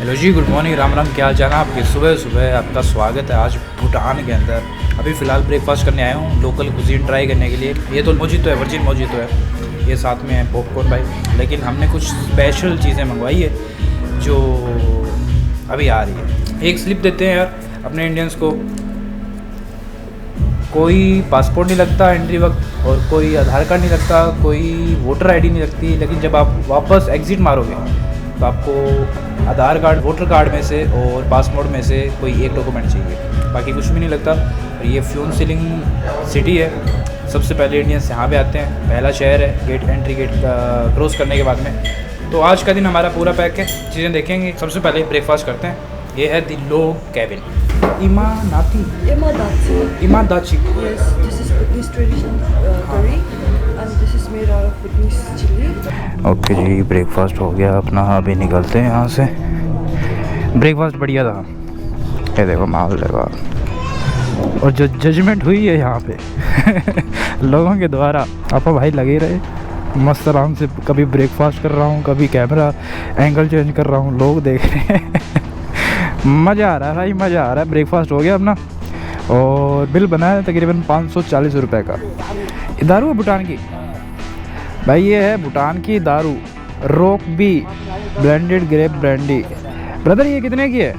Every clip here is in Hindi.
हेलो जी, गुड मॉर्निंग, राम राम। क्या हाल चाल है आपके? सुबह सुबह आपका स्वागत है आज भूटान के अंदर। अभी फ़िलहाल ब्रेकफास्ट करने आया हूँ, लोकल कुजीन ट्राई करने के लिए। ये तो मोजितो है, वर्जिन मोजितो है। ये साथ में है पॉपकॉर्न भाई। लेकिन हमने कुछ स्पेशल चीज़ें मंगवाई है जो अभी आ रही है। एक स्लिप देते हैं यार अपने इंडियंस को। कोई पासपोर्ट नहीं लगता एंट्री वक्त, और कोई आधार कार्ड नहीं लगता, कोई वोटर आईडी नहीं लगती। लेकिन जब आप वापस एग्ज़िट मारोगे तो आपको आधार कार्ड, वोटर कार्ड में से और पासपोर्ट में से कोई एक डॉक्यूमेंट चाहिए, बाकी कुछ भी नहीं लगता। और ये फ्यून सीलिंग सिटी है। सबसे पहले इंडियंस यहाँ पे आते हैं, पहला शहर है गेट, एंट्री गेट क्रॉस करने के बाद में। तो आज का दिन हमारा पूरा पैक है, चीज़ें देखेंगे। सबसे पहले ब्रेकफास्ट करते हैं। ये है द लोग cabin. इमादाची। Yes, this is Bhutanese traditional curry, and this is made out of Bhutanese chili. Okay जी, ब्रेकफास्ट हो गया अपना। अभी निकलते हैं यहाँ से। ब्रेकफास्ट बढ़िया था, ये देखो माहौल देखो। और जो जजमेंट हुई है यहाँ पे लोगों के द्वारा, आपा भाई लगे रहे मस्त आराम से। कभी ब्रेकफास्ट कर रहा हूँ, कभी कैमरा एंगल चेंज कर रहा हूँ, लोग देख रहे हैं मज़ा आ रहा है भाई, मज़ा आ रहा है। ब्रेकफास्ट हो गया अपना और बिल बना है तकरीबन 540 रुपये का। ये दारू है भूटान की भाई, ये है भूटान की दारू, rock B blended grape brandy. Brother ये कितने की है?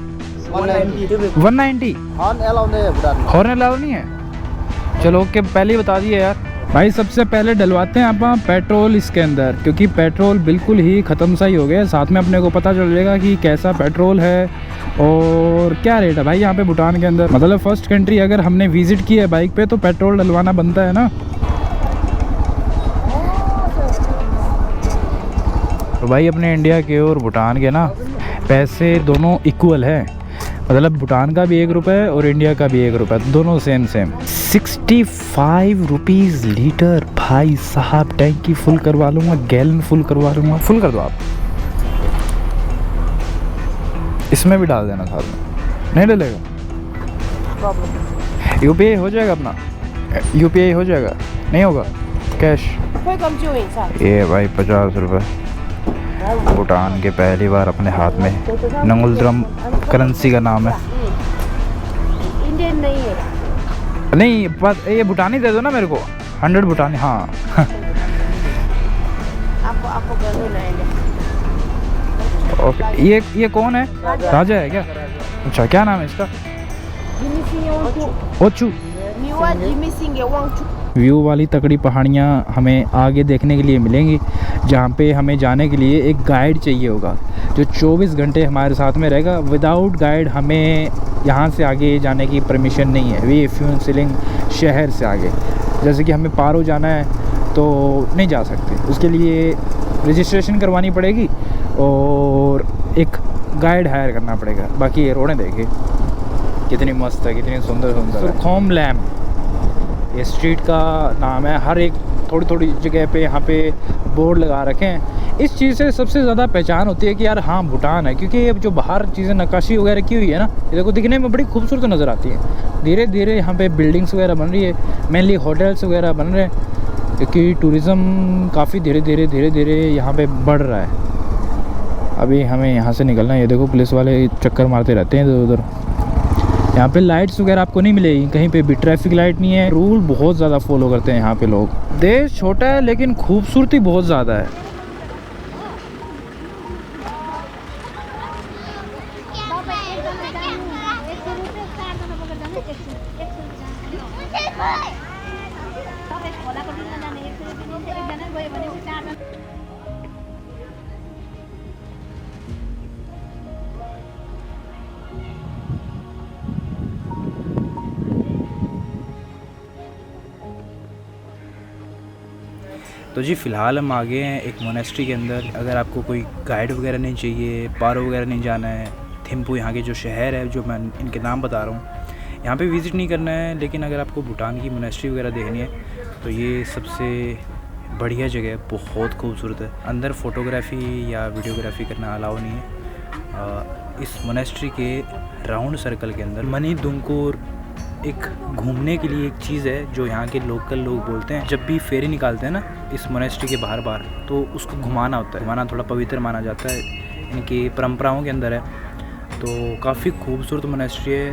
190। हॉर्न अलाउ नहीं है? चलो ओके, पहले ही बता दिए यार भाई। सबसे पहले डलवाते हैं आप पेट्रोल इसके अंदर, क्योंकि पेट्रोल बिल्कुल ही ख़त्म सा ही हो गया। साथ में अपने को पता चल जाएगा कि कैसा पेट्रोल है और क्या रेट है भाई यहाँ पे भूटान के अंदर। मतलब फर्स्ट कंट्री अगर हमने विज़िट की है बाइक पे तो पेट्रोल डलवाना बनता है ना। तो भाई अपने इंडिया के और भूटान के ना पैसे दोनों इक्वल है। मतलब भूटान का भी 1 रुपये और इंडिया का भी 1 रुपये, दोनों सेम 65 रुपीज़ लीटर। भाई साहब टैंकी फुल करवा लूँगा, गैलन फुल करवा लूँगा। फुल कर दो आप, इसमें भी डाल देना साथ में, नहीं डलेगा। यूपीआई हो जाएगा अपना, यूपीआई हो जाएगा, नहीं होगा कैश। ये भाई 50 रुपये भूटान के पहली बार अपने हाथ में। नंगुलद्रम करेंसी का नाम है। इंडियन नहीं है, नहीं बस ये भूटानी दे दो ना मेरे को, 100 भूटानी। हाँ आपको ओके। ये कौन है? राजा है क्या? अच्छा, क्या नाम है इसका? ओचू। व्यू वाली तगड़ी पहाड़ियाँ हमें आगे देखने के लिए मिलेंगी, जहाँ पे हमें जाने के लिए एक गाइड चाहिए होगा जो 24 घंटे हमारे साथ में रहेगा। विदाउट गाइड हमें यहाँ से आगे जाने की परमिशन नहीं है। वे फ्यून सीलिंग शहर से आगे, जैसे कि हमें पारो जाना है तो नहीं जा सकते, उसके लिए रजिस्ट्रेशन करवानी पड़ेगी और एक गाइड हायर करना पड़ेगा। बाकी ये रोडें देखिए कितनी मस्त है, कितनी सुंदर सुंदर है। खोम लैम ये स्ट्रीट का नाम है। हर एक थोड़ी थोड़ी जगह पे यहाँ पे बोर्ड लगा रखे हैं। इस चीज़ से सबसे ज़्यादा पहचान होती है कि यार हाँ भूटान है, क्योंकि ये जो बाहर चीज़ें नक्काशी वगैरह की हुई है ना, ये देखो दिखने में बड़ी खूबसूरत नज़र आती है। धीरे धीरे यहाँ पे बिल्डिंग्स वगैरह बन रही है, मेनली होटल्स वगैरह बन रहे हैं, क्योंकि टूरिज़्म काफ़ी धीरे धीरे यहाँ पे बढ़ रहा है। अभी हमें यहाँ से निकलना है। ये देखो पुलिस वाले चक्कर मारते रहते हैं इधर उधर। यहाँ पे लाइट्स वगैरह आपको नहीं मिलेगी कहीं पे भी, ट्रैफिक लाइट नहीं है। रूल बहुत ज़्यादा फॉलो करते हैं यहाँ पे लोग। देश छोटा है लेकिन खूबसूरती बहुत ज़्यादा है। तो जी फ़िलहाल हम आ गए हैं एक मोनेस्ट्री के अंदर। अगर आपको कोई गाइड वगैरह नहीं चाहिए, पारो वगैरह नहीं जाना है, थिम्पू यहाँ के जो शहर है जो मैं इनके नाम बता रहा हूँ, यहाँ पे विज़िट नहीं करना है, लेकिन अगर आपको भूटान की मोनेस्ट्री वगैरह देखनी है तो ये सबसे बढ़िया जगह है, बहुत खूबसूरत है। अंदर फ़ोटोग्राफ़ी या वीडियोग्राफी करना अलाउ नहीं है। इस मोनेस्ट्री के राउंड सर्कल के अंदर मनी दुंकुर एक घूमने के लिए एक चीज़ है जो यहाँ के लोकल लोग बोलते हैं। जब भी फेरी निकालते हैं ना इस मोनेस्ट्री के बाहर तो उसको घुमाना होता है। घुमाना थोड़ा पवित्र माना जाता है, इनकी परंपराओं के अंदर है। तो काफ़ी खूबसूरत मोनेस्ट्री है।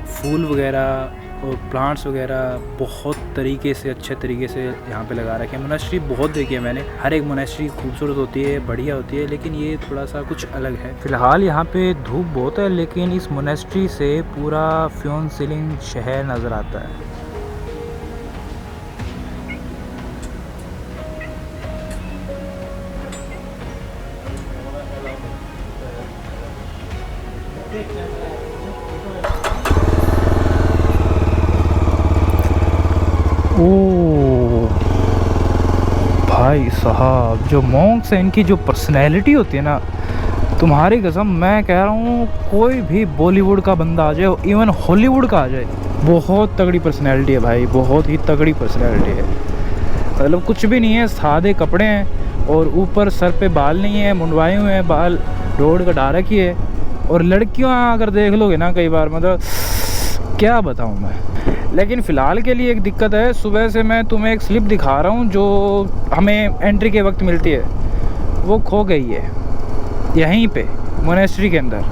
फूल वगैरह और प्लांट्स वगैरह बहुत तरीके से, अच्छे तरीके से यहाँ पे लगा रखे हैं। मोनेस्ट्री बहुत देखी है मैंने, हर एक मोनेस्ट्री खूबसूरत होती है, बढ़िया होती है, लेकिन ये थोड़ा सा कुछ अलग है। फ़िलहाल यहाँ पे धूप बहुत है, लेकिन इस मोनेस्ट्री से पूरा फ्यून सीलिंग शहर नज़र आता है। ओ भाई साहब, जो मॉन्क्स हैं इनकी जो पर्सनैलिटी होती है ना, तुम्हारी कसम मैं कह रहा हूँ, कोई भी बॉलीवुड का बंदा आ जाए, इवन हॉलीवुड का आ जाए, बहुत तगड़ी पर्सनैलिटी है भाई, बहुत ही तगड़ी पर्सनैलिटी है। मतलब कुछ भी नहीं है, सादे कपड़े हैं और ऊपर सर पे बाल नहीं है, मुंडवाए हुए हैं बाल, रोड कटा रखी है। और लड़कियाँ अगर देख लोगे ना कई बार, मतलब क्या बताऊँ मैं। लेकिन फ़िलहाल के लिए एक दिक्कत है, सुबह से मैं तुम्हें एक स्लिप दिखा रहा हूँ जो हमें एंट्री के वक्त मिलती है, वो खो गई है यहीं पे मोनेस्ट्री के अंदर।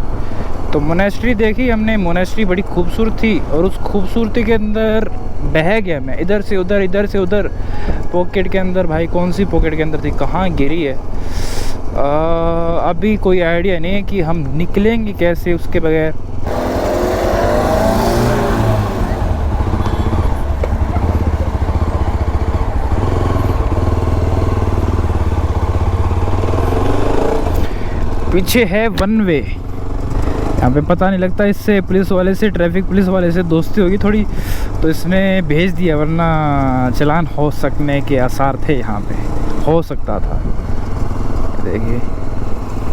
तो मोनेस्ट्री देखी हमने, मोनेस्ट्री बड़ी खूबसूरत थी और उस खूबसूरती के अंदर बह गया मैं, इधर से उधर, इधर से उधर, पॉकेट के अंदर। भाई कौन सी पॉकेट के अंदर थी, कहाँ गिरी है, अभी कोई आइडिया नहीं है कि हम निकलेंगे कैसे उसके बगैर। पीछे है वन वे, यहाँ पे पता नहीं लगता, इससे पुलिस वाले से, ट्रैफिक पुलिस वाले से दोस्ती होगी थोड़ी, तो इसने भेज दिया, वरना चालान हो सकने के आसार थे, यहाँ पे हो सकता था। देखिए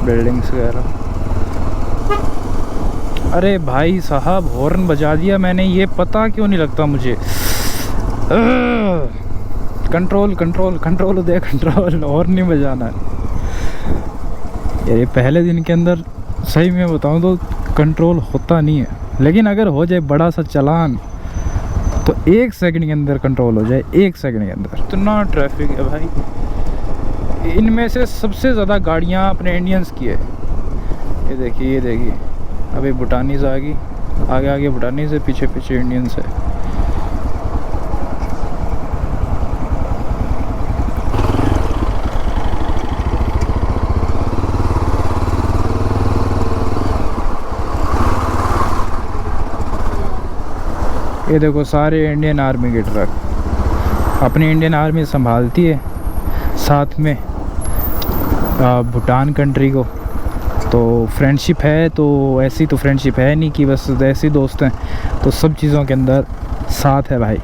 बिल्डिंग्स वगैरह। अरे भाई साहब, हॉर्न बजा दिया मैंने, ये पता क्यों नहीं लगता मुझे। कंट्रोल कंट्रोल कंट्रोल दे, कंट्रोल, हॉर्न नहीं बजाना है। ये पहले दिन के अंदर सही में बताऊं तो कंट्रोल होता नहीं है, लेकिन अगर हो जाए बड़ा सा चालान तो 1 सेकंड के अंदर कंट्रोल हो जाए, 1 सेकंड के अंदर। इतना ट्रैफिक है भाई, इनमें से सबसे ज़्यादा गाड़ियां अपने इंडियंस की है। ये देखिए, ये देखिए, अभी भूटानीज आ गई, आगे आगे भूटानीज है, पीछे पीछे इंडियंस है। ये देखो सारे इंडियन आर्मी के ट्रक, अपनी इंडियन आर्मी संभालती है, साथ में भूटान कंट्री को। तो फ्रेंडशिप है, तो ऐसी तो फ्रेंडशिप है नहीं कि बस ऐसे दोस्त हैं, तो सब चीज़ों के अंदर साथ है भाई।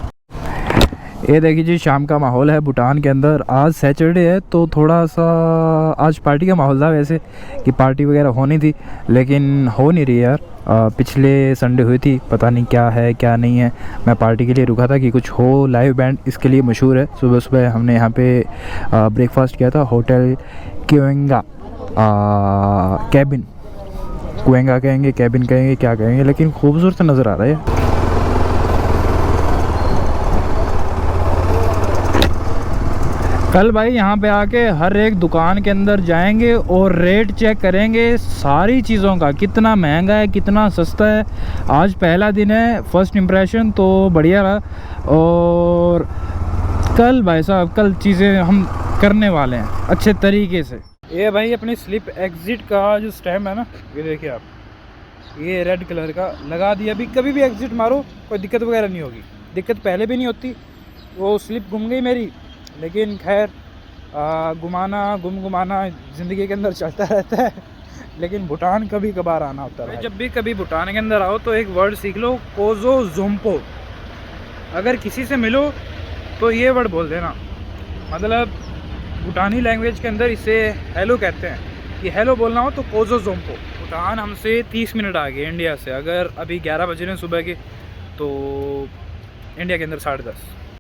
ये देखिए जी, शाम का माहौल है भूटान के अंदर। आज सैटरडे है तो थोड़ा सा आज पार्टी का माहौल था, वैसे कि पार्टी वगैरह होनी थी, लेकिन हो नहीं रही यार। पिछले संडे हुई थी, पता नहीं क्या है क्या नहीं है। मैं पार्टी के लिए रुका था कि कुछ हो, लाइव बैंड इसके लिए मशहूर है। सुबह सुबह हमने यहाँ पे ब्रेकफास्ट किया था, होटल क्वेंगा कैबिन, क्वेंगा कहेंगे, कैबिन कहेंगे, क्या कहेंगे, लेकिन खूबसूरत नज़र आ रहा है। कल भाई यहाँ पे आके हर एक दुकान के अंदर जाएंगे और रेट चेक करेंगे सारी चीज़ों का, कितना महंगा है, कितना सस्ता है। आज पहला दिन है, फर्स्ट इम्प्रेशन तो बढ़िया रहा। और कल भाई साहब, कल चीज़ें हम करने वाले हैं अच्छे तरीके से। ये भाई अपनी स्लिप एग्ज़िट का जो स्टैम्प है ना, ये देखिए आप, ये रेड कलर का लगा दिया। अभी कभी भी एग्ज़िट मारो कोई दिक्कत वगैरह नहीं होगी, दिक्कत पहले भी नहीं होती। वो स्लिप गुम गई मेरी, लेकिन खैर घुमाना ज़िंदगी के अंदर चलता रहता है। लेकिन भूटान कभी कभार आना होता है। जब भी कभी भूटान के अंदर आओ तो एक वर्ड सीख लो, कोजो जोम्पो। अगर किसी से मिलो तो ये वर्ड बोल देना, मतलब भूटानी लैंग्वेज के अंदर इसे हेलो कहते हैं, कि हेलो बोलना हो तो कोजो जोम्पो। भूटान हमसे 30 मिनट आगे इंडिया से, अगर अभी 11 बज रहे हैं सुबह के, तो इंडिया के अंदर 10:30।